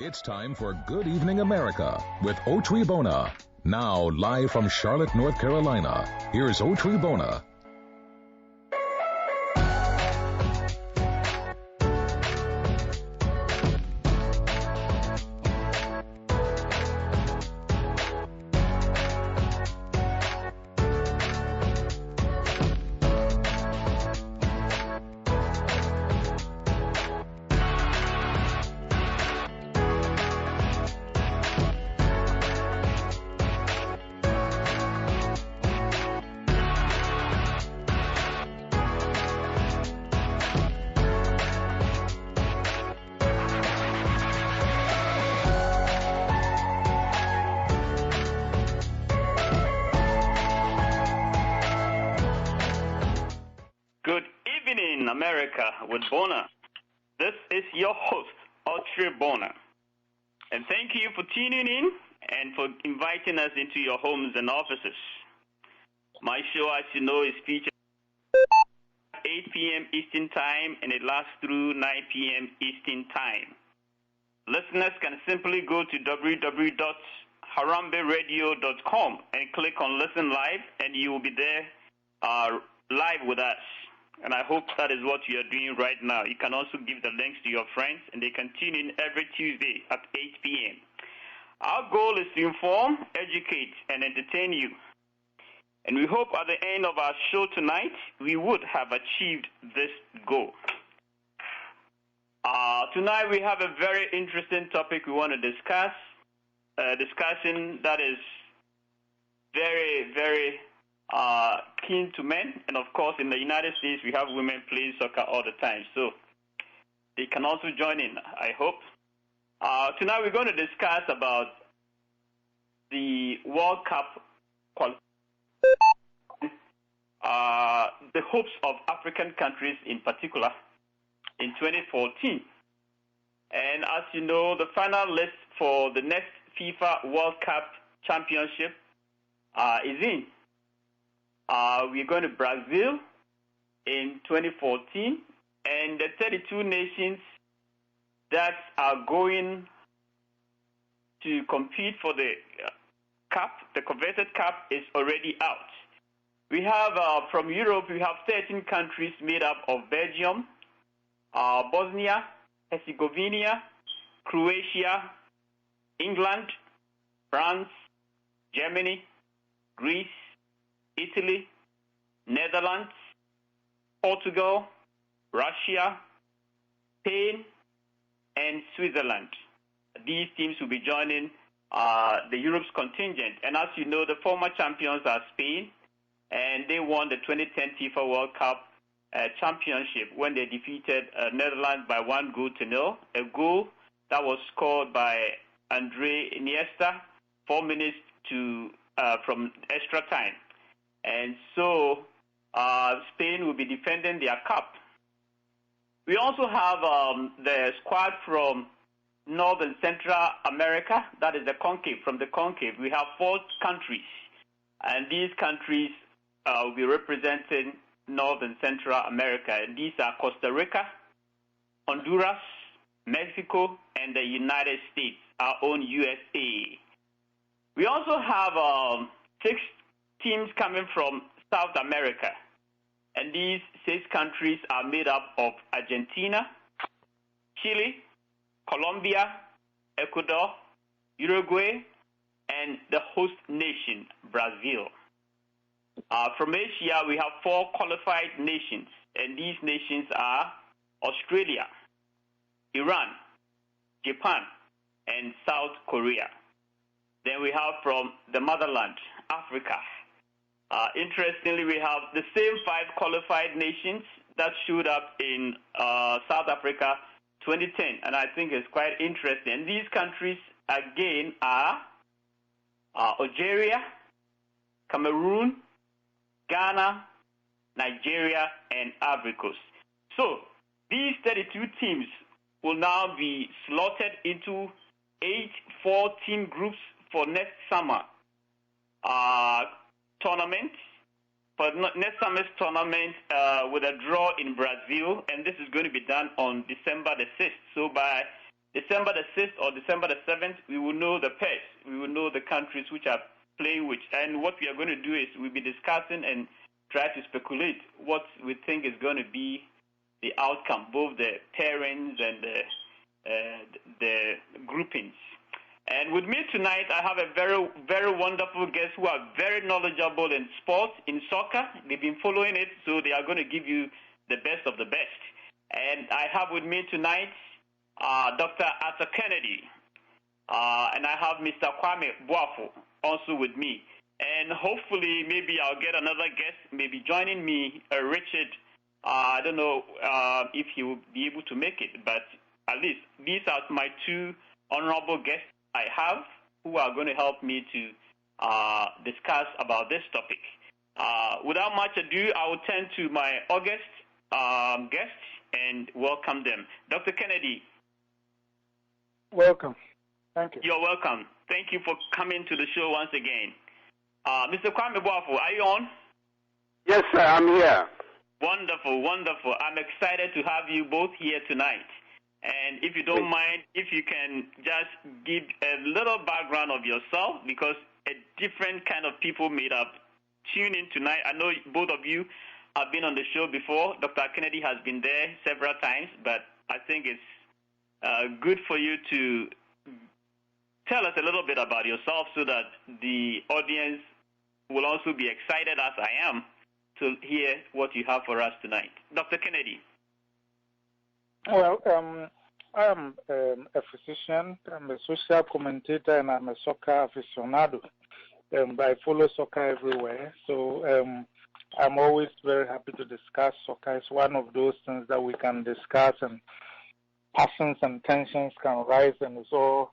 It's time for Good Evening America with Bonna. Now, live from Charlotte, North Carolina, here's Bonna. America with Bonna. This is your host, Okyere Bonna. And thank you for tuning in and for inviting us into your homes and offices. My show, as you know, is featured at 8 p.m. Eastern Time, and it lasts through 9 p.m. Eastern Time. Listeners can simply go to www.haramberadio.com and click on Listen Live, and you will be there live with us. And I hope that is what you are doing right now. You can also give the links to your friends, and they can tune in every Tuesday at 8 p.m. Our goal is to inform, educate, and entertain you. And we hope at the end of our show tonight, we would have achieved this goal. Tonight we have a very interesting topic we want to discuss. Discussion that is very, very keen to men, and of course in the United States we have women playing soccer all the time, so they can also join in, I hope. Tonight we're going to discuss about the World Cup the hopes of African countries in particular in 2014. And as you know, the final list for the next FIFA World Cup Championship is in. We're going to Brazil in 2014, and the 32 nations that are going to compete for the cup, the coveted cup, is already out. We have, from Europe, we have 13 countries made up of Belgium, Bosnia, Herzegovina, Croatia, England, France, Germany, Greece, Italy, Netherlands, Portugal, Russia, Spain, and Switzerland. These teams will be joining the Europe's contingent. And as you know, the former champions are Spain, and they won the 2010 FIFA World Cup championship when they defeated Netherlands by 1-0, a goal that was scored by Andre Iniesta 4 minutes from extra time. And so Spain will be defending their cup. We also have the squad from North and Central America, that is the concave, from the concave. We have 4 countries, and these countries will be representing North and Central America. And these are Costa Rica, Honduras, Mexico, and the United States, our own USA. We also have 6 teams coming from South America, and these 6 countries are made up of Argentina, Chile, Colombia, Ecuador, Uruguay, and the host nation, Brazil. From Asia, we have 4 qualified nations, and these nations are Australia, Iran, Japan, and South Korea. Then we have from the motherland, Africa. Interestingly, we have the same 5 qualified nations that showed up in South Africa 2010, and I think it's quite interesting. These countries, again, are Algeria, Cameroon, Ghana, Nigeria, and Ivory Coast. So these 32 teams will now be slotted into 8 4-team groups for next summer tournament. For next summer's tournament with a draw in Brazil, and this is going to be done on December the 6th. So by December the 6th or December the 7th, we will know the pairs. We will know the countries which are playing which. And what we are going to do is we'll be discussing and try to speculate what we think is going to be the outcome, both the pairings and the groupings. And with me tonight, I have a very, very wonderful guest who are very knowledgeable in sports, in soccer. They've been following it, so they are going to give you the best of the best. And I have with me tonight Dr. Arthur Kennedy, and I have Mr. Kwame Boafo also with me. And hopefully, maybe I'll get another guest, maybe joining me, Richard. I don't know if he will be able to make it, but at least these are my two honorable guests I have who are going to help me to discuss about this topic. Without much ado, I will turn to my August guests and welcome them. Dr. Kennedy. Welcome. Thank you. You're welcome. Thank you for coming to the show once again. Mr. Kwame Boafo, are you on? Yes, sir, I'm here. Wonderful, wonderful. I'm excited to have you both here tonight. And if you don't mind, if you can just give a little background of yourself, because a different kind of people may have tuned in tonight. I know both of you have been on the show before. Dr. Kennedy has been there several times, but I think it's good for you to tell us a little bit about yourself so that the audience will also be excited, as I am, to hear what you have for us tonight. Dr. Kennedy. Well, I am a physician, I'm a social commentator, and I'm a soccer aficionado. I follow soccer everywhere, so I'm always very happy to discuss soccer. It's one of those things that we can discuss, and passions and tensions can rise, and it's all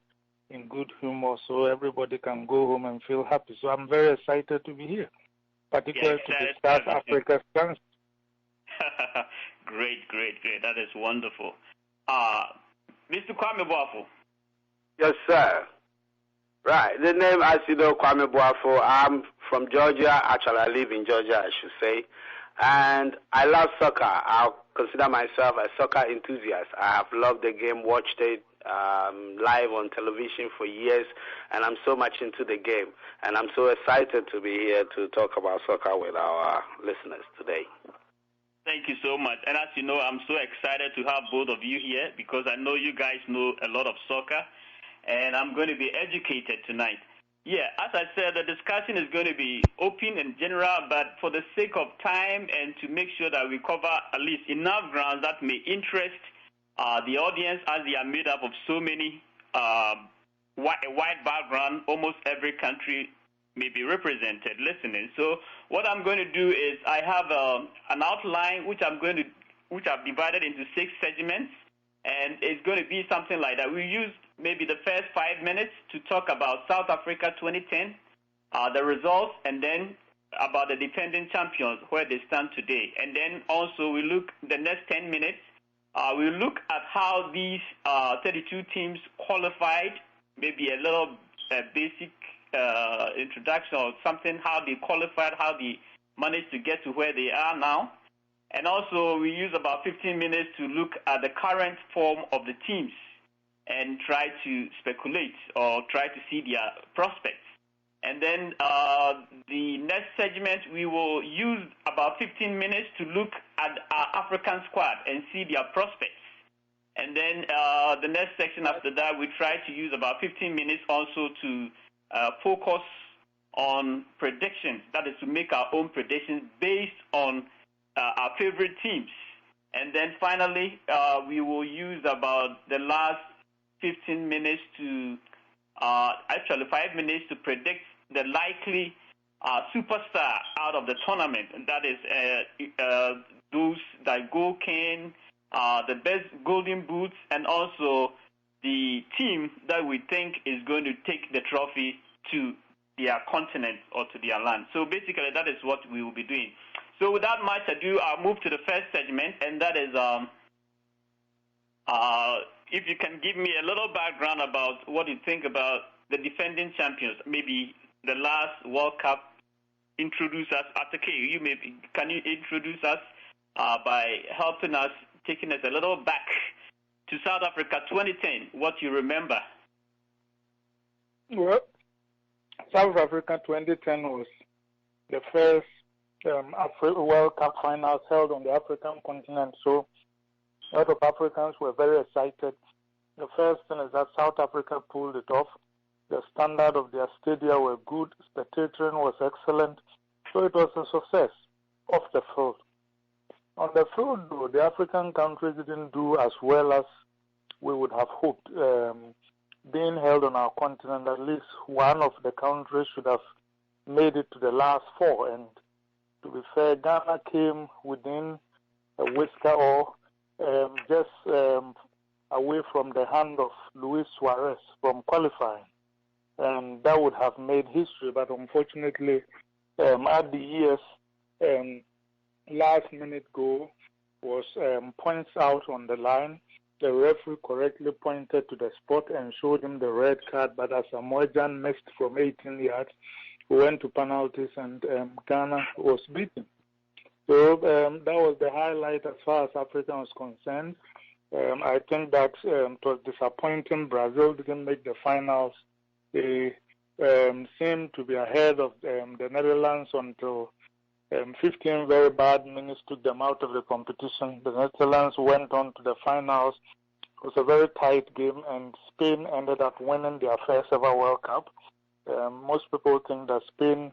in good humor, so everybody can go home and feel happy. So I'm very excited to be here, particularly to discuss Africa's chances. Great. That is wonderful. Mr. Kwame Boafo. Yes, sir. Right. The name, as you know, Kwame Boafo. I'm from Georgia. Actually, I live in Georgia, I should say. And I love soccer. I'll consider myself a soccer enthusiast. I have loved the game, watched it live on television for years, and I'm so much into the game. And I'm so excited to be here to talk about soccer with our listeners today. Thank you so much. And as you know, I'm so excited to have both of you here because I know you guys know a lot of soccer, and I'm going to be educated tonight. Yeah, as I said, the discussion is going to be open and general, but for the sake of time and to make sure that we cover at least enough grounds that may interest the audience, as they are made up of so many, a wide background, almost every country may be represented listening. So what I'm going to do is I have an outline which I've divided into 6 segments, and it's going to be something like that. We use maybe the first 5 minutes to talk about South Africa 2010, the results, and then about the defending champions, where they stand today. And then also we look the next 10 minutes, we look at how these 32 teams qualified, maybe a little basic introduction or something, how they qualified, how they managed to get to where they are now. And also we use about 15 minutes to look at the current form of the teams and try to speculate or try to see their prospects. And then the next segment, we will use about 15 minutes to look at our African squad and see their prospects. And then the next section after that, we try to use about 15 minutes also to focus on predictions. That is to make our own predictions based on our favorite teams. And then finally, we will use about the last 15 minutes to, actually 5 minutes to predict the likely superstar out of the tournament. And that is those that go king, the best golden boots, and also the team that we think is going to take the trophy to their continent or to their land. So basically, that is what we will be doing. So without much ado, I'll move to the first segment, and that is if you can give me a little background about what you think about the defending champions, maybe the last World Cup. Introduce us. Can you introduce us by helping us, taking us a little back to South Africa 2010, what you remember? Well, South Africa 2010 was the first World Cup finals held on the African continent, so a lot of Africans were very excited. The first thing is that South Africa pulled it off. The standard of their stadia were good, spectating was excellent, so it was a success off the field. On the field, though, the African countries didn't do as well as we would have hoped. Being held on our continent, at least one of the countries should have made it to the last four. And to be fair, Ghana came within a whisker or just away from the hand of Luis Suarez from qualifying. And that would have made history, but unfortunately, at the year's last-minute goal was points out on the line. The referee correctly pointed to the spot and showed him the red card, but as Amojan missed from 18 yards, we went to penalties and Ghana was beaten. So that was the highlight as far as Africa was concerned. I think that it was disappointing. Brazil didn't make the finals. They seemed to be ahead of the Netherlands until 15 very bad minutes took them out of the competition. The Netherlands went on to the finals. It was a very tight game, and Spain ended up winning their first ever World Cup. Most people think that Spain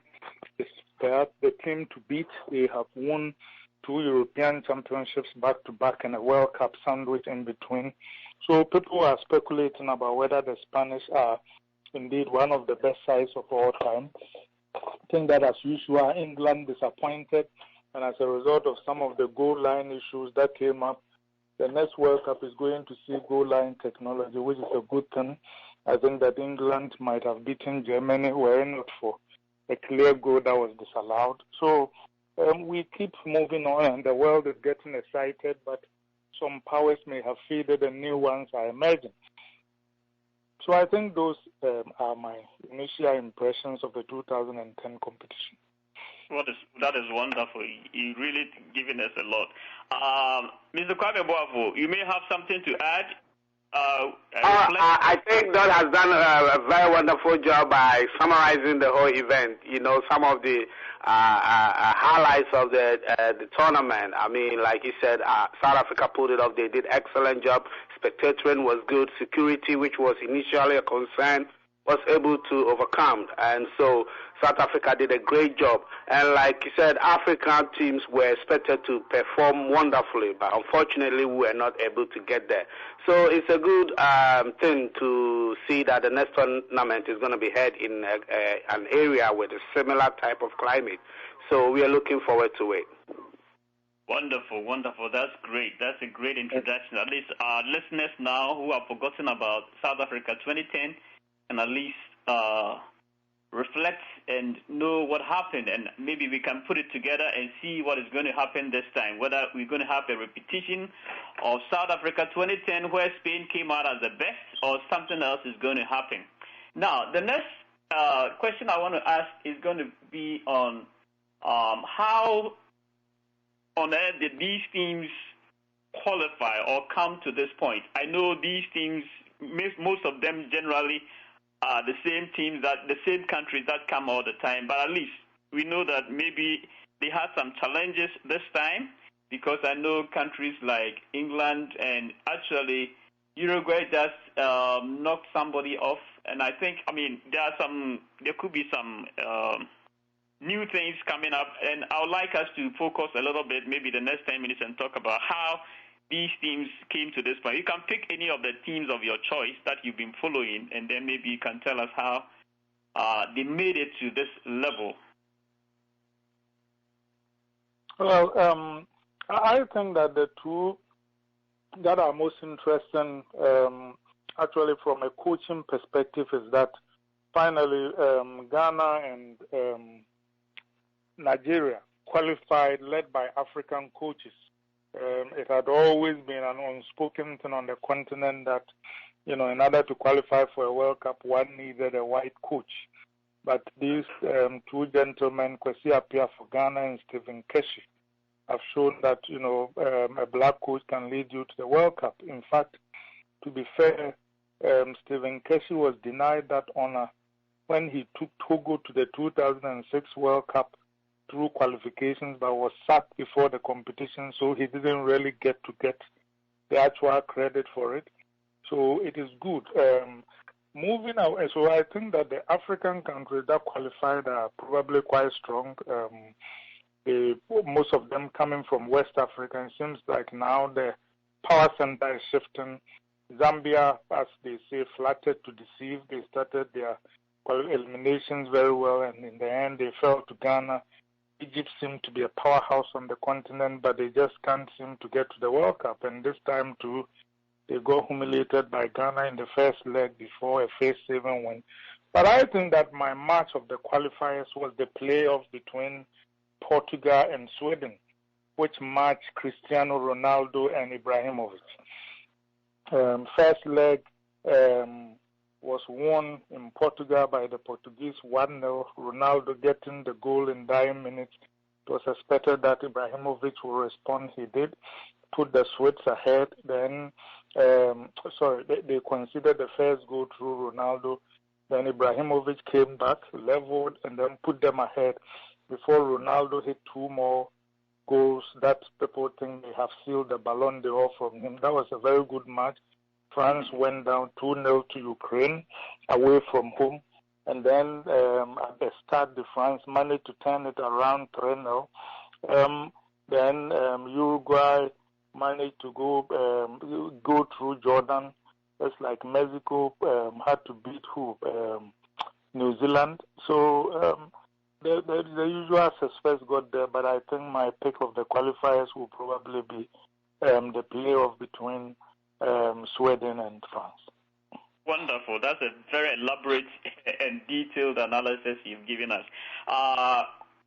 is perhaps the team to beat. They have won 2 European championships back-to-back and a World Cup sandwich in between. So people are speculating about whether the Spanish are indeed one of the best sides of all time. I think that, as usual, England disappointed, and as a result of some of the goal line issues that came up, the next World Cup is going to see goal line technology, which is a good thing. I think that England might have beaten Germany were it not for a clear goal that was disallowed. So we keep moving on, and the world is getting excited, but some powers may have faded and new ones are emerging. So I think those are my initial impressions of the 2010 competition. That is wonderful. You're really giving us a lot. Mr. Kwame Boafo, you may have something to add. I think Don has done a very wonderful job by summarizing the whole event. You know, some of the highlights of the tournament. I mean, like he said, South Africa pulled it off. They did excellent job. Spectating was good. Security, which was initially a concern, was able to overcome. And so South Africa did a great job. And like you said, African teams were expected to perform wonderfully, but unfortunately we were not able to get there. So it's a good thing to see that the next tournament is going to be held in an area with a similar type of climate. So we are looking forward to it. Wonderful, wonderful. That's great. That's a great introduction. At least our listeners now who have forgotten about South Africa 2010 and at least reflect and know what happened, and maybe we can put it together and see what is going to happen this time, whether we're going to have a repetition of South Africa 2010 where Spain came out as the best or something else is going to happen. Now, the next question I want to ask is going to be on how on earth did these teams qualify or come to this point? I know these teams, most of them generally are the same teams, the same countries that come all the time, but at least we know that maybe they had some challenges this time, because I know countries like England and actually Uruguay just knocked somebody off, and I think, there could be some new things coming up, and I would like us to focus a little bit, maybe the next 10 minutes, and talk about how these teams came to this point. You can pick any of the teams of your choice that you've been following, and then maybe you can tell us how they made it to this level. Well, I think that the two that are most interesting, actually from a coaching perspective, is that finally Ghana and Nigeria qualified, led by African coaches. It had always been an unspoken thing on the continent that, in order to qualify for a World Cup, one needed a white coach. But these two gentlemen, Kwesi Appiah for Ghana and Stephen Keshi, have shown that, a black coach can lead you to the World Cup. In fact, to be fair, Stephen Keshi was denied that honor when he took Togo to the 2006 World Cup through qualifications, but was sacked before the competition, so he didn't really get the actual credit for it. So it is good. Moving out, so I think that the African countries that qualified are probably quite strong. Most of them coming from West Africa. It seems like now the power center is shifting. Zambia, as they say, flattered to deceive. They started their eliminations very well, and in the end, they fell to Ghana. Egypt seemed to be a powerhouse on the continent, but they just can't seem to get to the World Cup. And this time, too, they got humiliated by Ghana in the first leg before a first 7 win. But I think that my match of the qualifiers was the playoff between Portugal and Sweden, which matched Cristiano Ronaldo and Ibrahimovic. First leg was won in Portugal by the Portuguese 1-0, Ronaldo getting the goal in dying minutes. It was expected that Ibrahimovic would respond. He did, put the Swedes ahead. Then, they considered the first goal through Ronaldo. Then Ibrahimovic came back, leveled, and then put them ahead before Ronaldo hit 2 more goals that people think they have sealed the Ballon d'Or from him. That was a very good match. France went down 2-0 to Ukraine away from home. And then at the start, the France managed to turn it around 3-0. Then Uruguay managed to go through Jordan. It's like Mexico had to beat New Zealand. So the usual suspects got there, but I think my pick of the qualifiers will probably be the playoff between Sweden and France. Wonderful. That's a very elaborate and detailed analysis you've given us.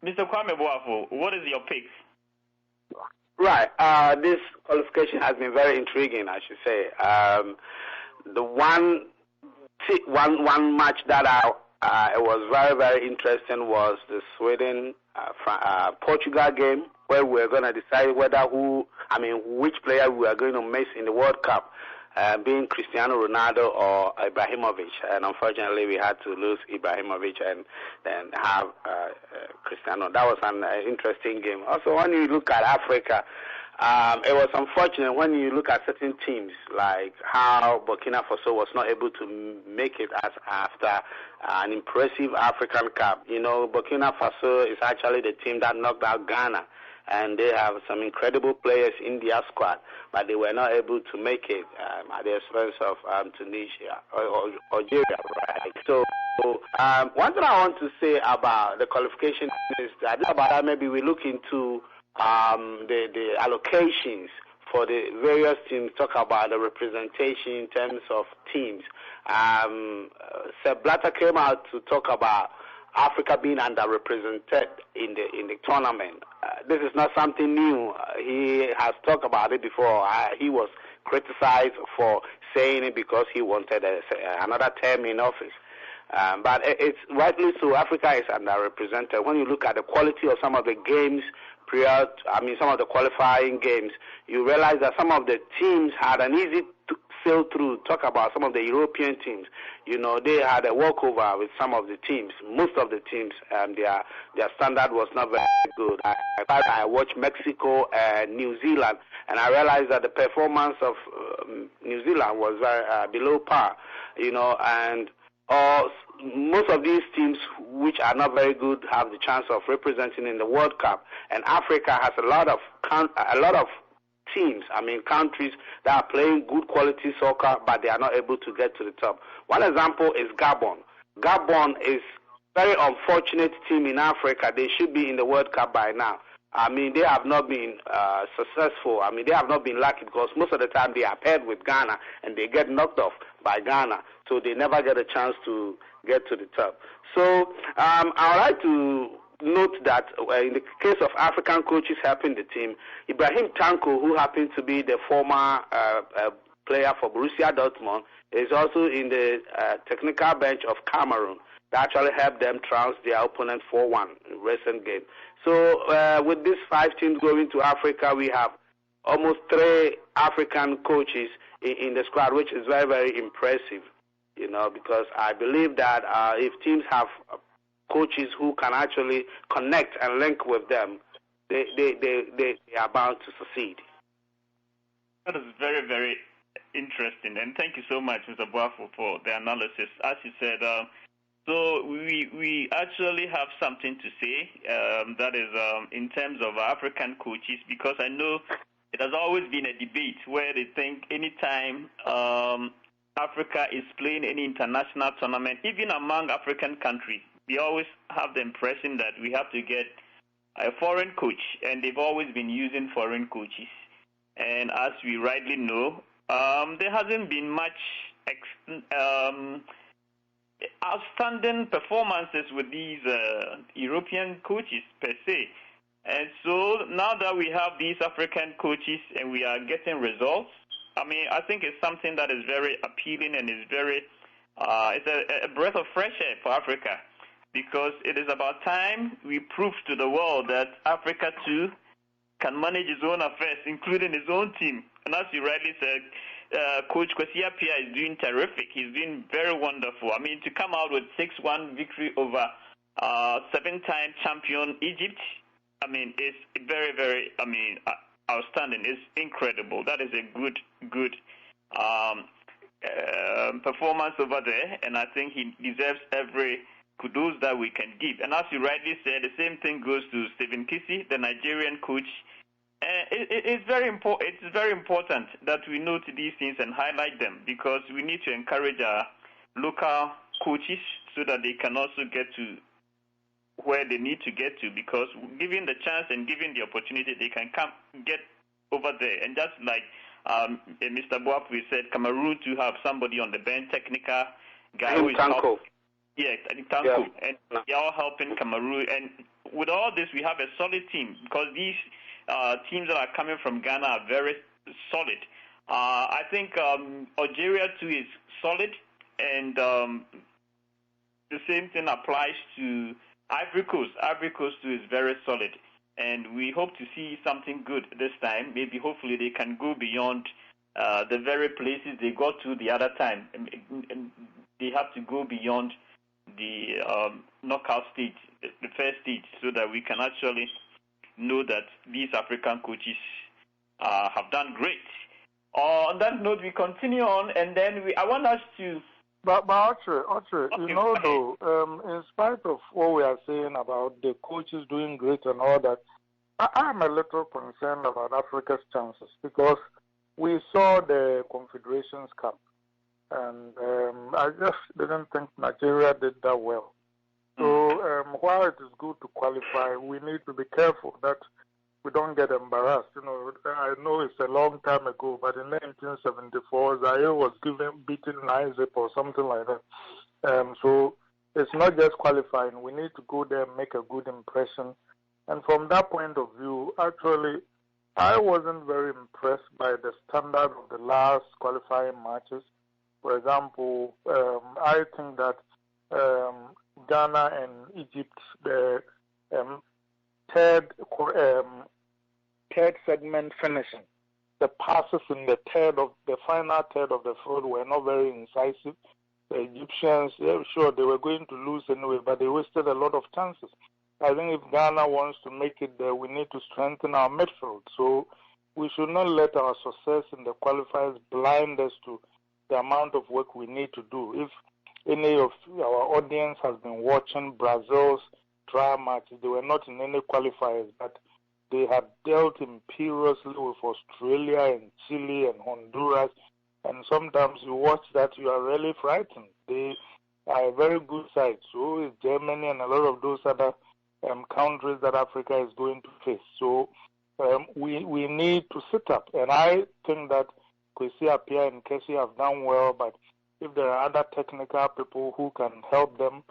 Mr. Kwame Boafo, what is your picks? Right. This qualification has been very intriguing, I should say. The one match that it was very, very interesting was the Sweden-Portugal game, where we're going to decide which player we are going to miss in the World Cup, being Cristiano Ronaldo or Ibrahimovic. And unfortunately, we had to lose Ibrahimovic and then have Cristiano. That was an interesting game. Also, when you look at Africa, it was unfortunate when you look at certain teams, like how Burkina Faso was not able to make it after an impressive African Cup. You know, Burkina Faso is actually the team that knocked out Ghana, and they have some incredible players in their squad, but they were not able to make it at the expense of Tunisia or Algeria, right? So one thing I want to say about the qualification is that maybe we look into the allocations for the various teams, talk about the representation in terms of teams. Sepp Blatter came out to talk about Africa being underrepresented in the tournament. This is not something new. He has talked about it before. He was criticized for saying it because he wanted another term in office. But it's rightly so. Africa is underrepresented. When you look at the quality of some of the games, some of the qualifying games, you realize that some of the teams had an easy sail through. Talk about some of the European teams. You know, they had a walkover with some of the teams. Most of the teams, their standard was not very good. I watched Mexico and New Zealand, and I realized that the performance of New Zealand was very below par. You know, and most of these teams, which are not very good, have the chance of representing in the World Cup. And Africa has a lot of teams, countries that are playing good quality soccer, but they are not able to get to the top. One example is Gabon. Gabon is a very unfortunate team in Africa. They should be in the World Cup by now. They have not been successful. They have not been lucky because most of the time they are paired with Ghana and they get knocked off by Ghana. So they never get a chance to get to the top. So I would like to note that in the case of African coaches helping the team, Ibrahim Tanko, who happens to be the former player for Borussia Dortmund, is also in the technical bench of Cameroon. That actually helped them trounce their opponent 4-1 in recent game. So with these 5 teams going to Africa, we have almost 3 African coaches in the squad, which is very, very impressive, because I believe that if teams have coaches who can actually connect and link with them, they are bound to succeed. That is very, very interesting, and thank you so much, Mr. Boafo, for the analysis. As you said, so we actually have something to say, that is in terms of African coaches, because I know it has always been a debate where they think anytime Africa is playing any international tournament, even among African countries, we always have the impression that we have to get a foreign coach, and they've always been using foreign coaches. And as we rightly know, there hasn't been much outstanding performances with these European coaches per se. And so now that we have these African coaches and we are getting results, I think it's something that is very appealing and is very, it's a breath of fresh air for Africa, because it is about time we prove to the world that Africa too can manage its own affairs, including its own team. And as you rightly said, Coach Okyere is doing terrific. He's doing very wonderful. To come out with 6-1 victory over 7-time champion Egypt, it's very, very, outstanding. It's incredible. That is a good performance over there, and I think he deserves every kudos that we can give. And as you rightly said, the same thing goes to Stephen Kissy, the Nigerian coach. It's very important. It's very important that we note these things and highlight them, because we need to encourage our local coaches so that they can also get to where they need to get to, because given the chance and given the opportunity, they can get over there. And just like Mr. Boafo said, Cameroon to have somebody on the bench, technical guy who is helping. Yes, Tanko. Yeah. And they are helping Cameroon. And with all this, we have a solid team, because these teams that are coming from Ghana are very solid. I think Algeria too is solid, and the same thing applies to Ivory Coast. Ivory Coast too is very solid, and we hope to see something good this time. Maybe, hopefully, they can go beyond the very places they got to the other time. And they have to go beyond the knockout stage, the first stage, so that we can actually know that these African coaches have done great. On that note, we continue on, and then I want us to... But Okyere, okay, though, in spite of what we are saying about the coaches doing great and all that, I'm a little concerned about Africa's chances, because we saw the Confederations Cup, and I just didn't think Nigeria did that well. So while it is good to qualify, we need to be careful that we don't get embarrassed. I know it's a long time ago, but in 1974, Zaire was beaten 9-0 or something like that. So it's not just qualifying. We need to go there and make a good impression. And from that point of view, actually, I wasn't very impressed by the standard of the last qualifying matches. For example, I think that Ghana and Egypt, the third segment finishing, the passes in the final third of the field were not very incisive. The Egyptians, sure, they were going to lose anyway, but they wasted a lot of chances. I think if Ghana wants to make it there, we need to strengthen our midfield. So we should not let our success in the qualifiers blind us to the amount of work we need to do. If any of our audience has been watching Brazil's trial matches, they were not in any qualifiers, but they had dealt imperiously with Australia and Chile and Honduras, and sometimes you watch that, you are really frightened. They are a very good side. So is Germany and a lot of those other countries that Africa is going to face. So we need to sit up, and I think that Kwesi Appiah and Kessie have done well, but if there are other technical people who can help them,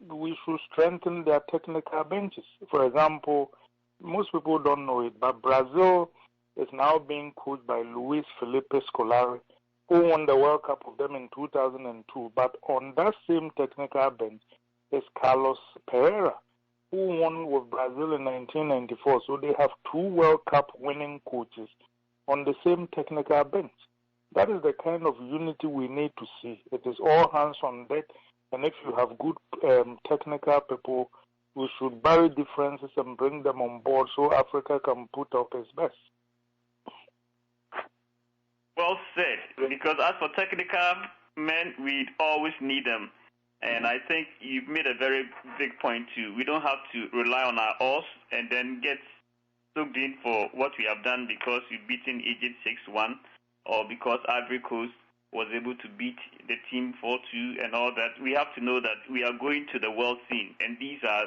we should strengthen their technical benches. For example, most people don't know it, but Brazil is now being coached by Luis Felipe Scolari, who won the World Cup of them in 2002. But on that same technical bench is Carlos Pereira, who won with Brazil in 1994. So they have two World Cup winning coaches on the same technical bench. That is the kind of unity we need to see. It is all hands on deck, and if you have good technical people, we should bury differences and bring them on board so Africa can put up its best. Well said, because as for technical men, we always need them. And I think you've made a very big point too. We don't have to rely on our oars and then get soaked in for what we have done because we've beaten Egypt 6-1 or because Ivory Coast was able to beat the team 4-2 and all that. We have to know that we are going to the world scene, and these are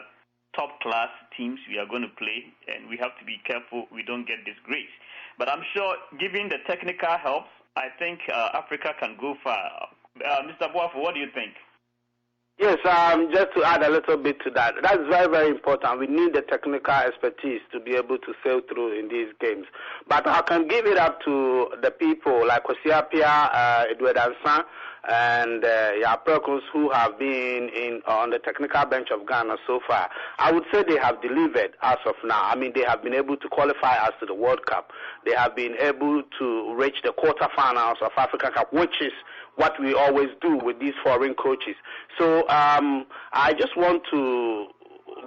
top-class teams we are going to play, and we have to be careful we don't get disgraced. But I'm sure, given the technical help, I think Africa can go far. Mr. Boafo, what do you think? Yes, just to add a little bit to that, that's very, very important. We need the technical expertise to be able to sail through in these games. But I can give it up to the people like Okyere, Edward Ansan, and Yaprokos, who have been on the technical bench of Ghana so far. I would say they have delivered as of now. I mean, they have been able to qualify us to the World Cup. They have been able to reach the quarterfinals of Africa Cup, which is what we always do with these foreign coaches. So I just want to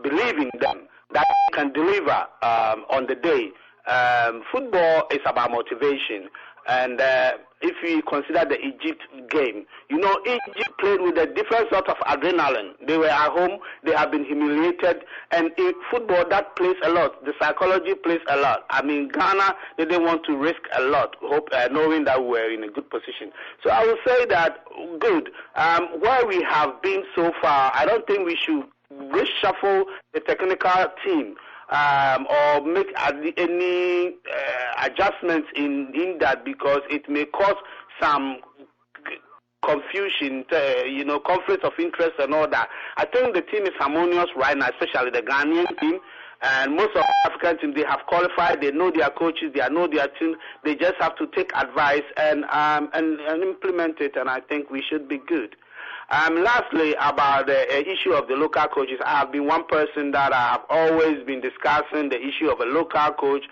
believe in them that they can deliver on the day. Football is about motivation. And if we consider the Egypt game, you know, Egypt played with a different sort of adrenaline. They were at home, they have been humiliated, and in football that plays a lot. The psychology plays a lot. I mean, Ghana, they didn't want to risk a lot, knowing that we were in a good position. So I would say that, good. Where we have been so far, I don't think we should reshuffle the technical team. Or make any adjustments in that, because it may cause some confusion, conflict of interest and all that. I think the team is harmonious right now, especially the Ghanaian team. And most of the African teams, they have qualified, they know their coaches, they know their team. They just have to take advice and implement it, and I think we should be good. Lastly, about the issue of the local coaches, I have been one person that I have always been discussing the issue of a local coach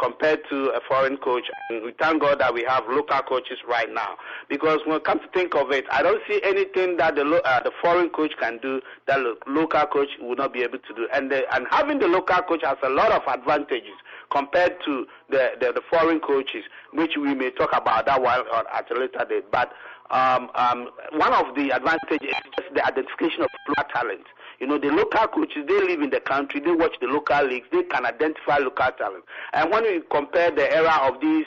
compared to a foreign coach. And we thank God that we have local coaches right now, because when it comes to think of it, I don't see anything that the foreign coach can do that the local coach would not be able to do. And having the local coach has a lot of advantages compared to the foreign coaches, which we may talk about that one at a later date. But one of the advantages is just the identification of local talent. You know, the local coaches, they live in the country, they watch the local leagues, they can identify local talent. And when we compare the era of these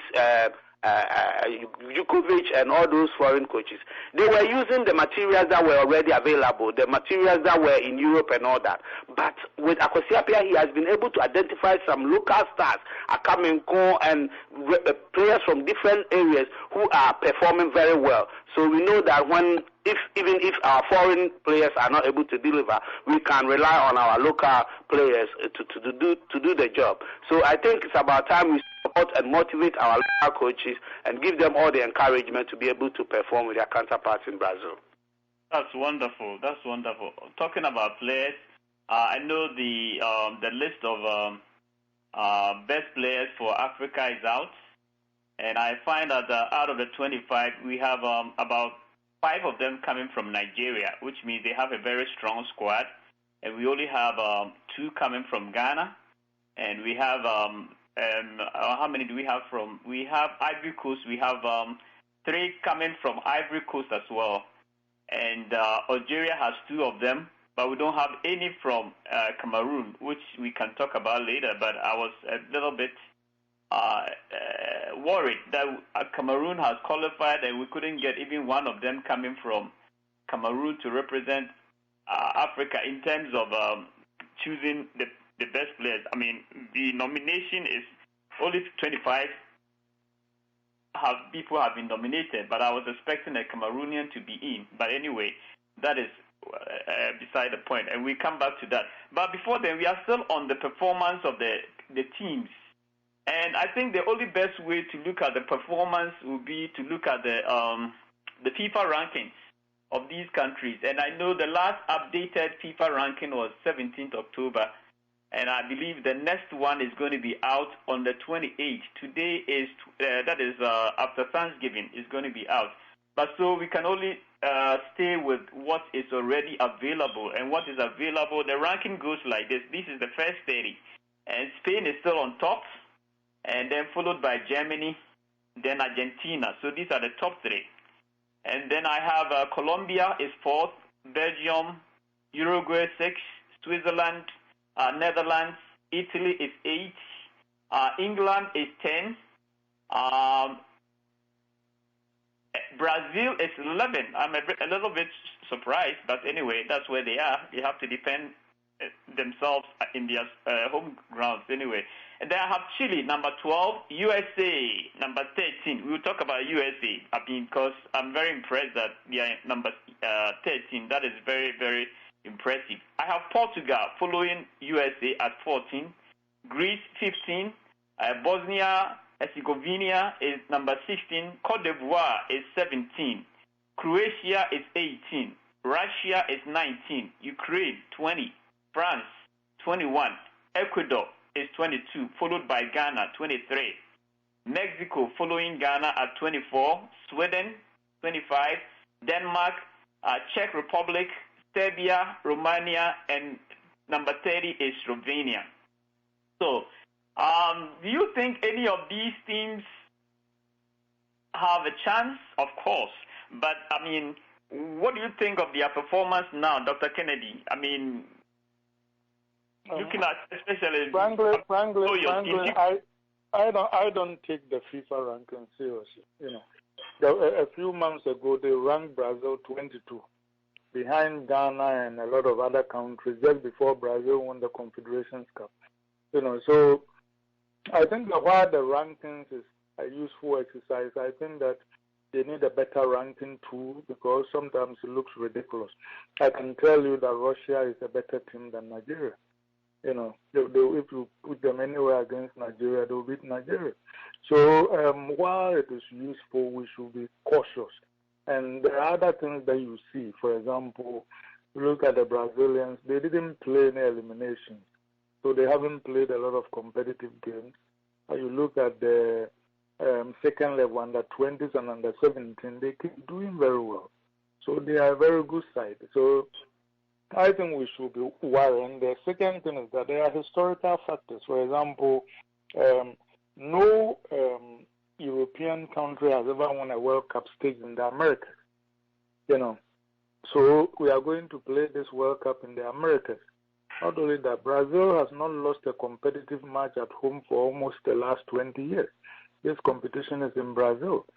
Jukovic and all those foreign coaches, they were using the materials that were already available, the materials that were in Europe and all that. But with Okyere, he has been able to identify some local stars, Akamenko, and players from different areas who are performing very well. So we know that even if our foreign players are not able to deliver, we can rely on our local players to do the job. So I think it's about time we support and motivate our local coaches and give them all the encouragement to be able to perform with their counterparts in Brazil. That's wonderful. That's wonderful. Talking about players, I know the list of best players for Africa is out. And I find that out of the 25, we have about 5 of them coming from Nigeria, which means they have a very strong squad. And we only have 2 coming from Ghana. And we have, how many do we have from? We have Ivory Coast. We have 3 coming from Ivory Coast as well. And Algeria has 2 of them. But we don't have any from Cameroon, which we can talk about later. But I was a little bit worried that Cameroon has qualified and we couldn't get even one of them coming from Cameroon to represent Africa in terms of choosing the best players. I mean, the nomination is only 25 people have been nominated, but I was expecting a Cameroonian to be in. But anyway, that is beside the point, and we come back to that. But before then, we are still on the performance of the teams. And I think the only best way to look at the performance would be to look at the FIFA rankings of these countries. And I know the last updated FIFA ranking was 17th October. And I believe the next one is going to be out on the 28th. Today is, that is after Thanksgiving, is going to be out. But so we can only stay with what is already available. And what is available, the ranking goes like this. This is the first 30. And Spain is still on top, and then followed by Germany, then Argentina. So these are the top 3. And then I have Colombia is 4th, Belgium, Uruguay 6th, Switzerland, Netherlands, Italy is 8, England is 10, Brazil is 11. I'm a little bit surprised, but anyway, that's where they are. They have to defend themselves in their home grounds anyway. And then I have Chile, number 12, USA, number 13. We will talk about USA, because I'm very impressed that they are number 13. That is very, very impressive. I have Portugal following USA at 14, Greece 15, Bosnia Herzegovina is number 16, Cote d'Ivoire is 17, Croatia is 18, Russia is 19, Ukraine 20, France 21, Ecuador is 22, followed by Ghana 23, Mexico following Ghana at 24, Sweden 25, Denmark, Czech Republic, Serbia, Romania, and number 30 is Slovenia. So, do you think any of these teams have a chance? Of course. But, I mean, what do you think of their performance now, Dr. Kennedy? I mean, looking at especially... Frankly, I don't take the FIFA ranking seriously. You know, a few months ago, they ranked Brazil 22. Behind Ghana and a lot of other countries, just before Brazil won the Confederations Cup. You know, so I think that while the rankings is a useful exercise, I think that they need a better ranking tool because sometimes it looks ridiculous. I can tell you that Russia is a better team than Nigeria. You know, if you put them anywhere against Nigeria, they'll beat Nigeria. So while it is useful, we should be cautious. And there are other things that you see. For example, look at the Brazilians. They didn't play any eliminations. So they haven't played a lot of competitive games. You look at the second level, under 20s and under 17, they keep doing very well. So they are a very good side. So I think we should be worrying. The second thing is that there are historical factors. For example, no European country has ever won a World Cup stage in the Americas. You know, so we are going to play this World Cup in the Americas. Not only that, Brazil has not lost a competitive match at home for almost the last 20 years. This competition is in Brazil.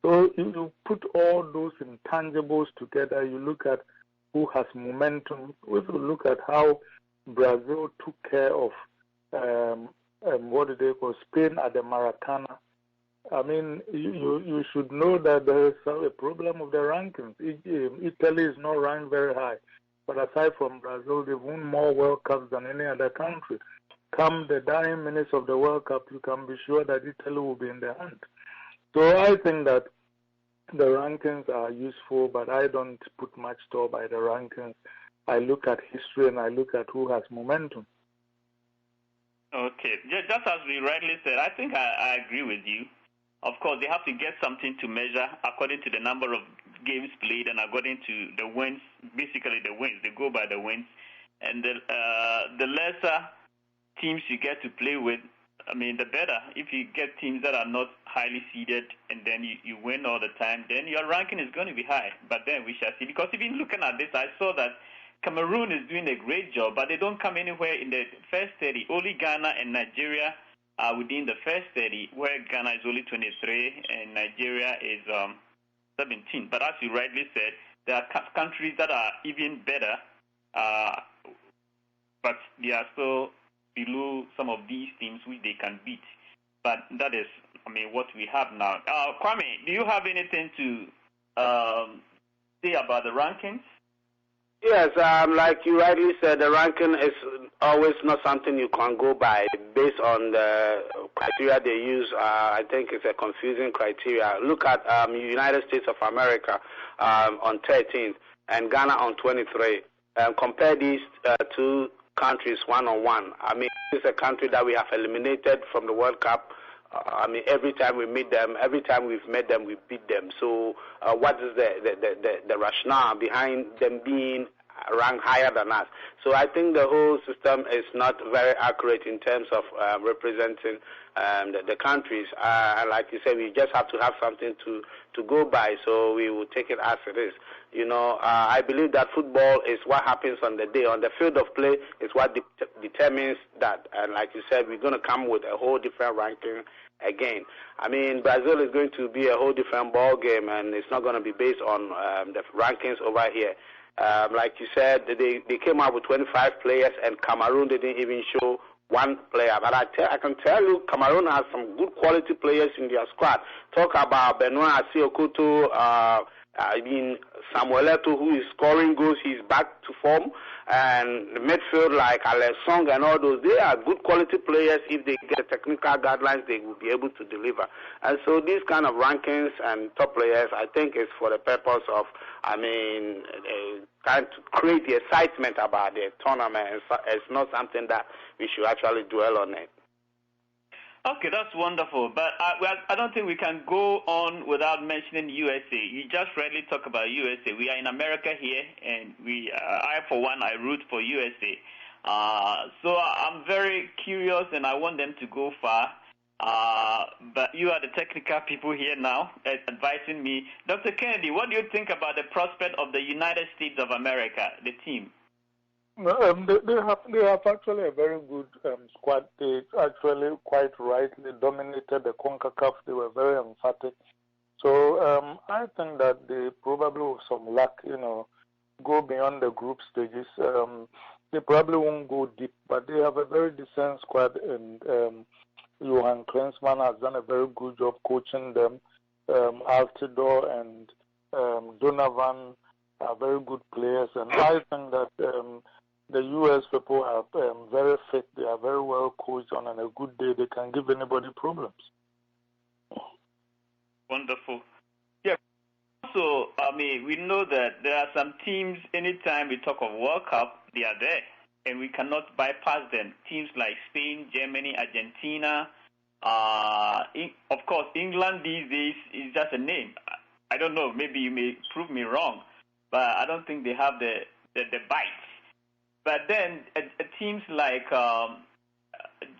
So if you put all those intangibles together, you look at who has momentum. If you look at how Brazil took care of what do they call Spain at the Maracana, I mean, you should know that there is a problem with the rankings. Italy is not ranked very high. But aside from Brazil, they've won more World Cups than any other country. Come the dying minutes of the World Cup, you can be sure that Italy will be in the hunt. So I think that the rankings are useful, but I don't put much store by the rankings. I look at history and I look at who has momentum. Okay. Just as we rightly said, I think I agree with you. Of course, they have to get something to measure according to the number of games played and according to the wins, basically the wins. They go by the wins. And the lesser teams you get to play with, I mean, the better. If you get teams that are not highly seeded and then you win all the time, then your ranking is going to be high. But then we shall see. Because even looking at this, I saw that Cameroon is doing a great job, but they don't come anywhere in the first 30. Only Ghana and Nigeria are within the first 30, where Ghana is only 23 and Nigeria is 17. But as you rightly said, there are countries that are even better, but they are still below some of these teams which they can beat. But that is, I mean, what we have now. Kwame, do you have anything to say about the rankings? Yes, like you rightly said, the ranking is always not something you can go by based on the criteria they use. I think it's a confusing criteria. Look at United States of America on 13th and Ghana on 23. Compare these two countries one-on-one. I mean, it's a country that we have eliminated from the World Cup. I mean, every time we meet them, every time we've met them, we beat them. So what is the rationale behind them being ranked higher than us? So I think the whole system is not very accurate in terms of representing the countries. And like you said, we just have to have something to go by, so we will take it as it is. You know, I believe that football is what happens on the day. On the field of play is what determines that. And like you said, we're going to come with a whole different ranking again. I mean, Brazil is going to be a whole different ball game, and it's not going to be based on the rankings over here. Like you said, they came out with 25 players, and Cameroon didn't even show one player. But I can tell you, Cameroon has some good quality players in their squad. Talk about Benoit Asiokoto, I mean, Samuel Eto'o, who is scoring goals, he's back to form. And the midfield like Alex Song and all those, they are good quality players. If they get technical guidelines, they will be able to deliver. And so these kind of rankings and top players, I think, is for the purpose of, I mean, trying to create the excitement about the tournament. It's not something that we should actually dwell on it. Okay, that's wonderful. But I don't think we can go on without mentioning USA. You just rarely talk about USA. We are in America here, and I, for one, I root for USA. So I'm very curious, and I want them to go far. But you are the technical people here now advising me. Dr. Kennedy, what do you think about the prospect of the United States of America, the team? They have actually a very good squad. They actually quite rightly dominated the CONCACAF. They were very emphatic. So I think that they probably, with some luck, go beyond the group stages. They probably won't go deep, but they have a very decent squad, and Johan Klinsmann has done a very good job coaching them. Altidore and Donovan are very good players, and I think that the U.S. people are very fit. They are very well coached, and on a good day, they can give anybody problems. Wonderful. Yeah. Also, I mean, we know that there are some teams, anytime we talk of World Cup, they are there, and we cannot bypass them. Teams like Spain, Germany, Argentina. Of course, England these days is just a name. I don't know. Maybe you may prove me wrong, but I don't think they have the bite. But then teams like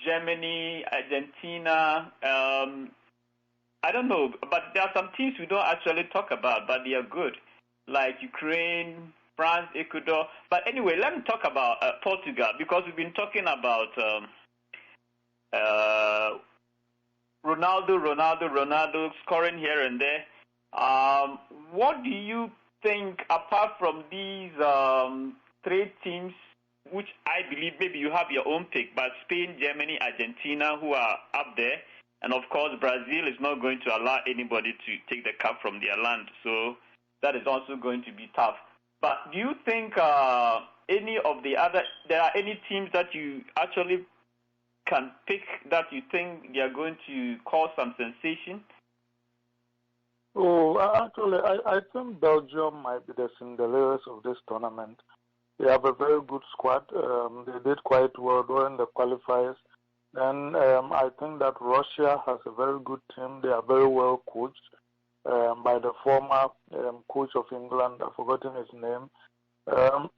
Germany, Argentina, I don't know. But there are some teams we don't actually talk about, but they are good, like Ukraine, France, Ecuador. But anyway, let me talk about Portugal, because we've been talking about Ronaldo scoring here and there. What do you think, apart from these three teams, which I believe maybe you have your own pick, but Spain, Germany, Argentina, who are up there, and of course Brazil is not going to allow anybody to take the cup from their land, so that is also going to be tough. But do you think any of the other, there are any teams that you actually can pick that you think they are going to cause some sensation? Oh, actually, I think Belgium might be the Cinderella's of this tournament. They have a very good squad. They did quite well during the qualifiers. And I think that Russia has a very good team. They are very well coached by the former coach of England. I've forgotten his name.